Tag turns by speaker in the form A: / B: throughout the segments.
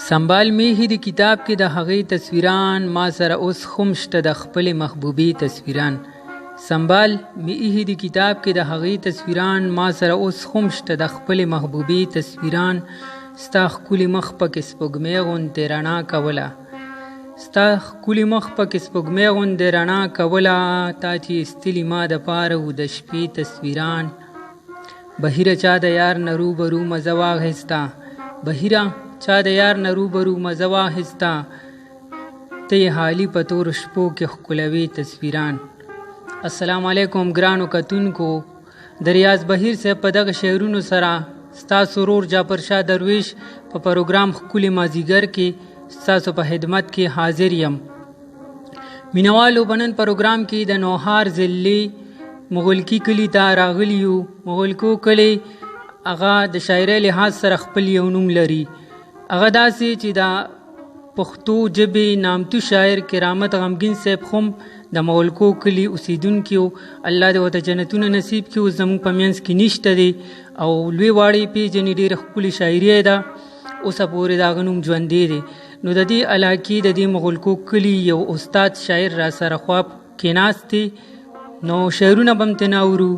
A: سنبال میهی د کتاب کې د هغې تصویران ما سره اوس هم شته د خپلې محبوبې تصویران. سنبال میهی د کتاب کې د هغې تصویران ما سره اوس هم شته د خپلې محبوبې تصویران. ستا ښکلي مخ پکې سپوږمۍ غوندې رڼا کوله، ستا ښکلي مخ پکې سپوږمۍ غوندې رڼا کوله، تا چې ایستلي ما دپاره و د شپې تصویران. بهیره چا د یار نه روبرو مزه واخیسته، بهیره چا د یار نه روبرو مزه واخیسته، ته یې حالي په تورو شپو کې ښکلوي تصویران. السلام علیکم ګرانو کتونکو، د ریاض بهیر صاحب په دغه شعرونو سره ستاسو ورور جعفر شاه درویش په پروګرام ښکلي مازدیګر کې ستاسو په خدمت کې حاضر یم. مینوالو په نن پروګرام کې د نوهار ضلعې مغلکې کلي ته راغلي یو. مغلکو کلی هغه د شاعرۍ لحاظ سره خپل یو نوم لري. هغه داسې چې د پښتو ژبې نامتو شاعر کرامت غمګین صاحب هم د مغلکو کلي اوسیدونکي وو. الله دې ورته جنتونه نصیب کړي. اوس زموږ په منځ کې نشته دی او لوی واړې پیژنې، ډېره ښکلې شاعري ده، اوسه پورې د هغه نوم ژوندی دی. نو د دې علاقې د دې مغلکو کلي یو استاد شاعر راسره خوا کېناست دی، نو شعرونه به هم ترې اورو.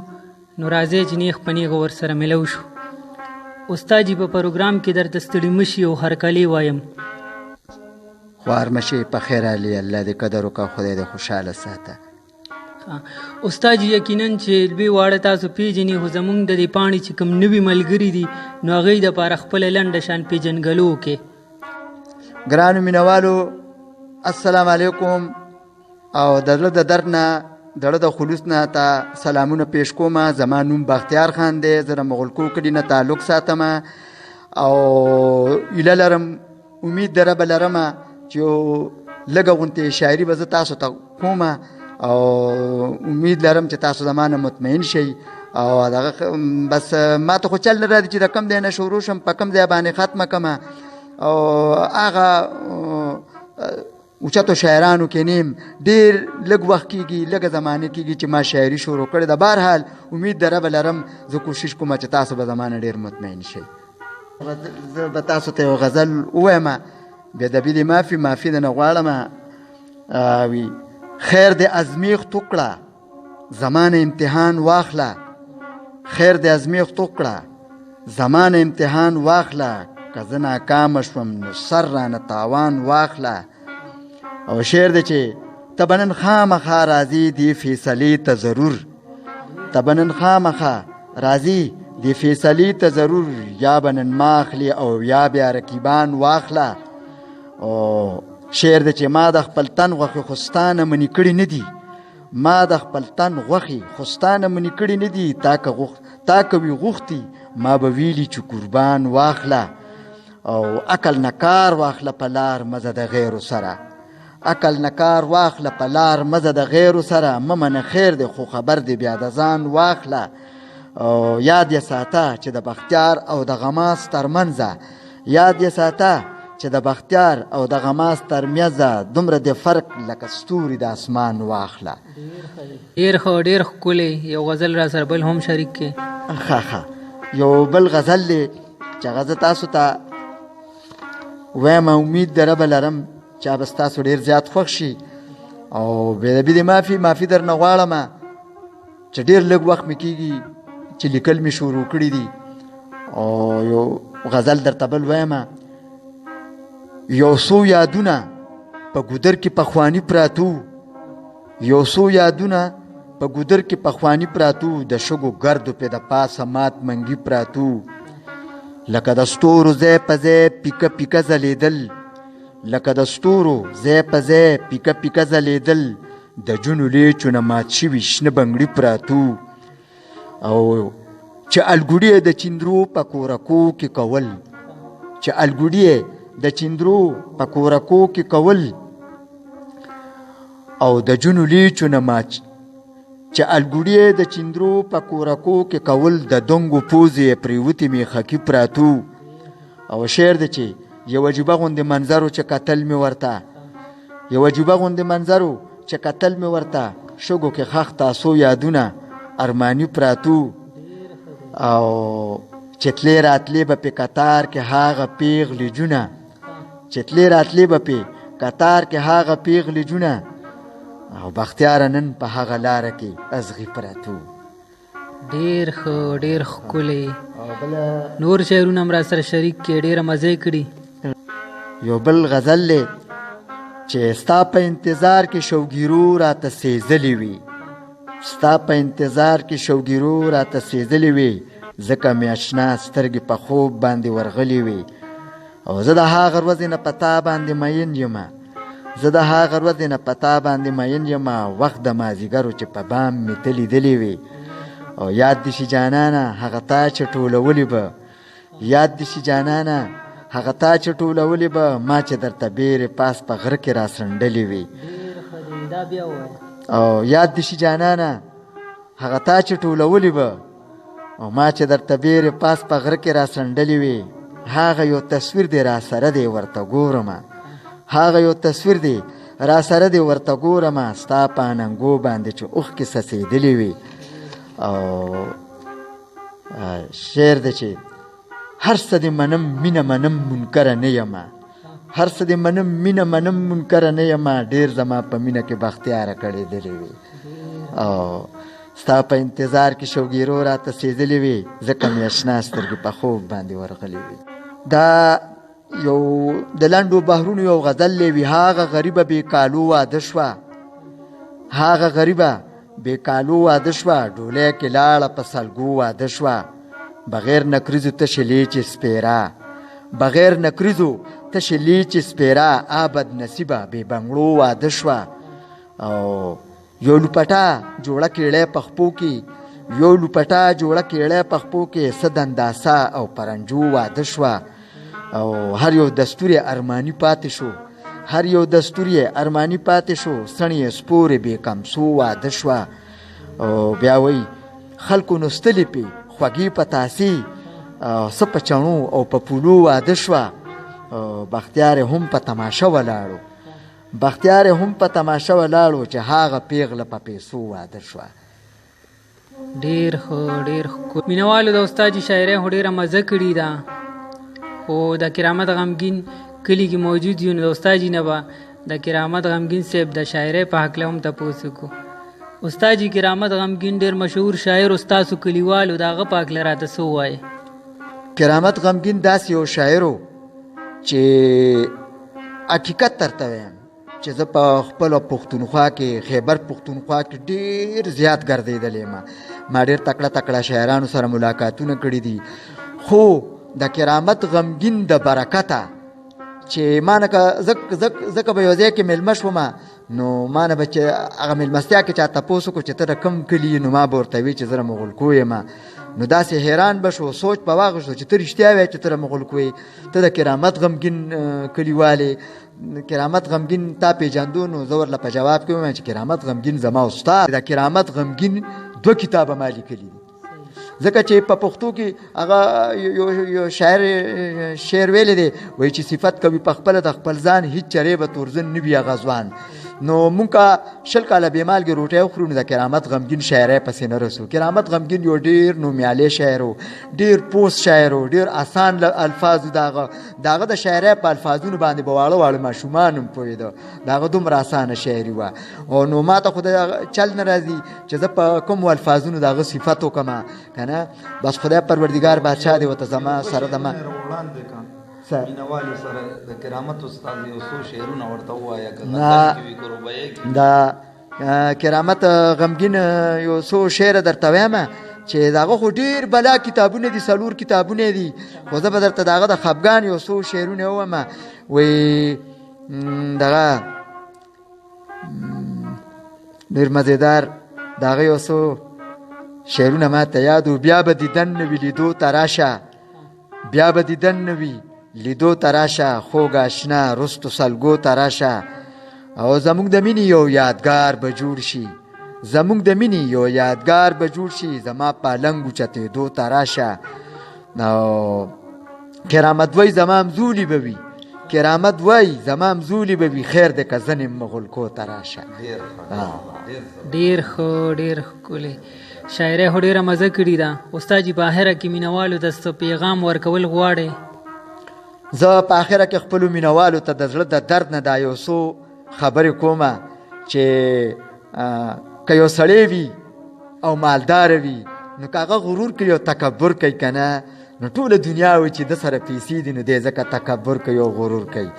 A: نو راځئ چې نیغ په نیغه ورسره ملو شو. استاد جي په پروګرام کې درته ستړي مشي او هرکلی وایم.
B: خوار مشي په خیر علي، الله دې قدر وکړه، خدای دې خوشحاله ساته.
A: استاد جي یقینا چې لوی واړه تاسو پیژني، خو زموږ د دې پاڼې چې کوم نوي ملګري دي نو هغوی دپاره خپله لنډه شان پیژنګلو وکړې.
B: ګرانو مینوالو السلام علیکم، او د زړه د درد نه د زړه د خلوص نه ته سلامونه پیش کومه. زما نوم بختیار خان دی، زه د مغلکو کلي نه تعلق ساتم او ایله لرم، امید د ربه لرمه چې لږه غوندې شاعري به زه تاسو ته کومه او امید لرم چې تاسو زما نه مطمئن شئ. او دغه بس ما ته خو چل نه راځي چې د کم ځای نه شروع شم په کم ځای باندې ختمه کمه، او هغه اوچتو شاعرانو کې نیم ډېر لږ وخت کېږي، لږه زمانه کېږي چې ما شاعري شروع کړې ده. بهرحال امید د ربه لرم، زه کوشش کوم چې تاسو به زما نه ډېر مطمئن شئ. زه به تاسو ته یو غزل ووایم، بېادبي دې معافي، معافي دې نه غواړم. وي خیر دې ازمیښت وکړه زمانه امتحان واخله، خیر دې ازمیښت وکړه زمانه امتحان واخله، که زه ناکامه شوم نو سر رانه تاوان واخله. او شعر دی چې ته به نن خامخا راځي دې فیصلې ته ضرور، ته به نن خامخا راځي دې فیصلې ته ضرور، یا به نن ما اخلي او یا بیا رقیبان واخله. او شعر دی چې ما د خپل تن غوښې خوستانه منې کړي نه دي، ما د خپل تن غوښې خوستانه منې کړي نه دي، تا که وي غوښتي ما به ویلي چې قربان واخله. او عقل نه کار واخله په لار مزه د غیرو سره، عقل نه کار واخله په لار مزه د غیرو سره، مه منه خیر دی خو خبر دی بیا د ځان واخله. او یاد یې ساته چې د بختیار او د غماس ترمنځه، یاد یې ساته چې د بختیار او د غماس ترمنځه دومره د فرق لکه ستوري د اسمان واخله.
A: ډېر ښه، ډېر ښکلی. یو غزل را سره بل هم شریک کې.
B: ښه یو بل غزل دی چې هغه زه تاسو ته وایم، امید د ربه لرم چې به ستاسو ډېر زیات خوښ شي. او بېادبي دې معافي، معافي در نه غواړم چې ډېر لږ وخت مې کېږي چې لیکل مې شروع کړي دي. او یو غزل درته بل وایم، یو څو یادونه په ګودر کې پخواني پراتو، یو څو یادونه په ګودر کې پخواني پراتو، د شګو ګردو پې د پاسه مات منګي پراتو، لکه د ستورو ځای په ځای پیکه پیکه ځلېدل، لکه د ستورو ځای په ځای پیکه پیکه ځلېدل، د جونو لیچو نه مات شوي شنه بنګړي پراتو. او چې الګوډي د چیندرو په کورکو کې کول، چې الګوډي د چیندرو په کورکو کې کول، او د جونو لیچو نه مات، چې الګوډي د چیندرو په کورکو کې کول، د دنګو پوزې پریوتې میخکي پراتو. او شعر دی چې یو عجیبه غوندې منظرو چې کتل مې ورته، یو عجیبه غوندې منظرو چې کتل مې ورته، شګو کې خښ تاسو یادونه ارماني پراتو. او چې تلې راتلې به په قطار کې هغه پیغلې جونه، چې تلې راتلې به پې کتار کې هغه پیغلې جونه او بختیاره نن په هغه لاره کې ازغي پرتو.
A: ډیر ښه ډیر ښکلی. نور شعرونه هم راسره شریک کړي، ډیره مزه یې کړي.
B: یو بل غزل دی چې ستا په انتظار کې شوګیرو راته سېزلې وي، ستا په انتظار کې شوګیرو راته سېزلې وي، ځکه مې اشنا سترګې په خوب باندې ورغلې وي. او زه د هغه ورځې نه په تا باندې مین یم، زه د هغه ورځې نه په تا باندې مین یم، وخت د مازدیګرو چې په بام مې ته لیدلې وي. او یاد دې شي جانانه هغه تا چې ټولولې به، یاد دې شي جانانه هغه تا چې ټولولې به، ما چې درته بیرې پاس په غره کې را سرنډلې وي. او یاد دې شي جانانه هغه تا چې ټولولې به، او ما چې درته بیرې پاس په غره کې را سرنډلې وي. هغه یو تصویر دی راسره دی ورته ګورمه، هغه یو تصویر دی راسره دی ورته ګورمه، ستا په اننګو باندې چې اوښکې څڅېدلې وي. او شعر دی چې هر څه دې منم مینه منم منکره نه یمه، هر څه دې منم مینه منم منکره نه یمه، ډېر زما په مینه کې بختیاره کړېدلې وي. او ستا په انتظار کې شوګیرو راته سېزلې وي، ځکه مې اشنا سترګې په خوب باندې ورغلې وي. دا یو د لنډو بحرونو یو غزل دی وي. هغه غریبه بې کالو واده شوه، هغه غریبه بې کالو واده شوه، ډولۍ کې لاړه په سلګو واده شوه، بغیر نکریزو تشې لیچې سپیره، بغیر نکریزو تشې لیچې سپیره، آبد نصیبه بې بنګړو واده شوه. او یو لوپټه جوړه کیړی په خپو کې، یو لوپټه جوړه کیړی په خپو کې، څه دنداسه او پرنجو واده شوه. او هر یو دستور یې ارماني پاتې شو، هر یو دستور یې ارماني پاتې شو، سڼې سپورې بې کمسو واده شوه. او بیا وایي خلکو نستلې پې خوږې په تاسې، څه په چڼو او په پولو واده شوه. بختیار هم په تماشه ولاړو، بختیار هم په تماشه ولاړو، چې هغه پیغله په پیسو واده شوه.
A: ډیر ښه ډیر ښه. مینوالو د استاد جي شاعرۍ خو ډېره مزه کړې ده، خو د کرامت غمګین کلي کې موجود یو، نو د استاد جي نه به د کرامت غمګین صاحب د شاعرۍ په هکله هم تپوس وکړو. استاد جي کرامت غمګین ډېر مشهور شاعر او ستاسو کلیوالو د هغه په هکله راته څه ووایې؟
B: کرامت غمګین داسې یو شاعر و چې حقیقت درته وایم چې زه په خپله پښتونخوا کې خیبر پښتونخوا کې ډېر زیات ګرځېدلی یم، ما ډېر تکړه تکړه شاعرانو سره ملاقاتونه کړي دي. خو د کرامت غمګین د برکته چې ما نه ځکه به یو ځای کې میلمه شومه، نو ما نه به چې هغه میلمستیا کې چا تپوس وکړو چې ته د کوم کلي، نو ما به ورته وي چې زه د مغلکو یم. نو داسې حیران به شو، سوچ به واغشتو چې ته رښتیا وایې چې ته د مغلکو یې، ته د کرامت غمګین کلیوالې، کرامت غمګین تا پیژندو. نو زه ورله په جواب کې ووایم چې کرامت غمګین زما استاد. د کرامت غمګین 2 کتابه ما لیکلي دي، ځکه چې په پښتو کې هغه یو شاعر شعر ویلی دی، وایي چې صفت کوي په خپله د خپل ځان، هیڅ چرې به تورزن نه وي هغه ځوان. نو مونږ که 20 کاله بې مالګې روټۍ وخورو، نو د کرامت غمګین شاعرۍ پسې نه رسو. کرامت غمګین یو ډېر نومیالی شاعر و، ډېر پوست شاعر و، ډېر آسان الفاظ د هغه د شاعرۍ په الفاظونو باندې به واړه واړه ماشومان هم پوهېده، د هغه دومره اسانه شاعري وه. او نو ما ته خو د چل نه راځي چې زه په کومو الفاظونو د هغه صفت وکړم که نه. بس خدای پروردګار بادشاه دی ورته زما سره د ما
C: مینوالو سره د کرامت استاد یو څو شعرونه ورته ووایه که غزل کې وي که رباعي کې.
B: د کرامت غمګین یو څو شعر درته وایم چې د هغه خو ډېر بلا کتابونه دي، 4 کتابونه دي، خو زه به درته د هغه د خفګان یو څو شعرونه ووایم. وایي دغه ډېر مزېدار د هغه یو څو شعرونه ما ته یاد و. بیا به دیدن نه وي لیدو ته راشه، بیا به دیدن نه وي لیدو ته راشه، خوږ اشنا رستو سلګو ته راشه، او زموږ د مینې یو یادګار به جوړ شي، زموږ د مینې یو یادګار به جوړ شي، زما پالنګ اوچتېدو ته راشه. او کرامت وای زما همزولي به وي، کرامت وای زما همزولي به وي، خیر دی که زه نیم مغلکو ته راشه.
A: ډېر ښه ډېر ښکلی شاعرۍ خو ډېره مزه کړې ده. استاد جي په اخره کې مینوالو ته څه پیغام ورکول غواړئ؟
B: زه په آخره کې خپلو مینوالو ته د زړه د درد نه دا یو څو خبرې کومه چې که یو سړی وي او مالدار وي نو که هغه غرور کوي او تکبر کوي که نه نو ټوله دنیا وي چې د سره پیسې دي نو دی ځکه تکبر کوي او غرور کوي.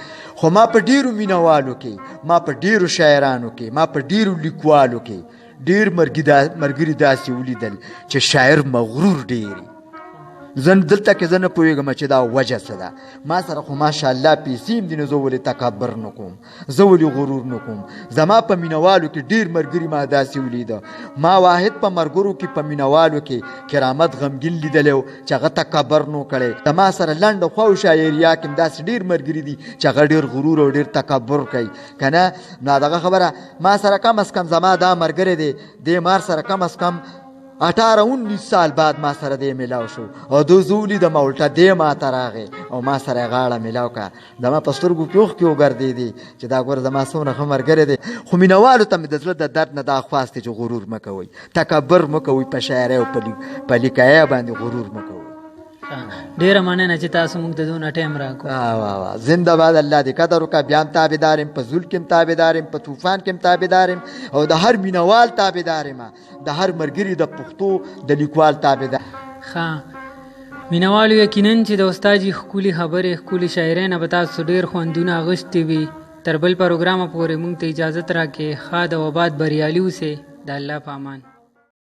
B: خو ما په ډېرو مینوالو کې، ما په ډېرو شاعرانو کې، ما په ډېرو لیکوالو کې ډېر ملګري داسې ولیدل چې شاعر مغرور ډېر زه دلته کې زه نه پوهېږم چې دا وجه څه ده. ما سره خو ماشاءالله پیسې هم دي نو زه ولې تکبر نه کوم، زه ولې غرور نه کوم. زما په مینوالو کې ډېر ملګري ما داسې ولیده. ما واحد په ملګرو کې په مینوالو کې کرامت غمګین لیدلی و چې هغه تکبر نو کړی. زما سره لنډه خوا و شاعریا کې هم داسې ډېر ملګري دي چې هغه ډېر غرور او ډېر تکبر کوي که نه. نو دغه خبره ما سره کم از کم زما دا ملګری دی دی مار سره کم از کم 18-19 سال بعد ما سره دی میلاو شو او دو زه ولیدم الټه دی ما ته راغی او ما سره یې غاړه میلاو کړه. زما په سترګو کې اوښکې وګرځېدې چې دا ګوره زما څومره ښه ملګری دی. خو مینوالو ته مې د زړه د درد نه دا خواست دی چې غرور مه کوئ، تکبر مه کوئ، په شاعرۍ او په لیکایۍ باندې غرور مه کوئ.
A: ډیره مننه چې تاسو موږ ته دونه ټایم راکړو.
B: زنده باد. الله دې قدر وکړه. بیا هم تابعدار یم، په زول کې هم تابعدار یم، په طوفان کې هم تابعدار یم او د هر مینوال تابعدار یم، د هر ملګري د پښتو د لیکوال تابعدار.
A: ښه مینوالو یقینا چې د استاد ښکلي خبرې ښکلي شاعرۍ نه به تاسو ډېر خوندونه اخیستي وي. تر بل پروګرامه پورې موږ ته اجازت راکړئ. ښاد او آباد بریالي اوسئ. د الله په امان.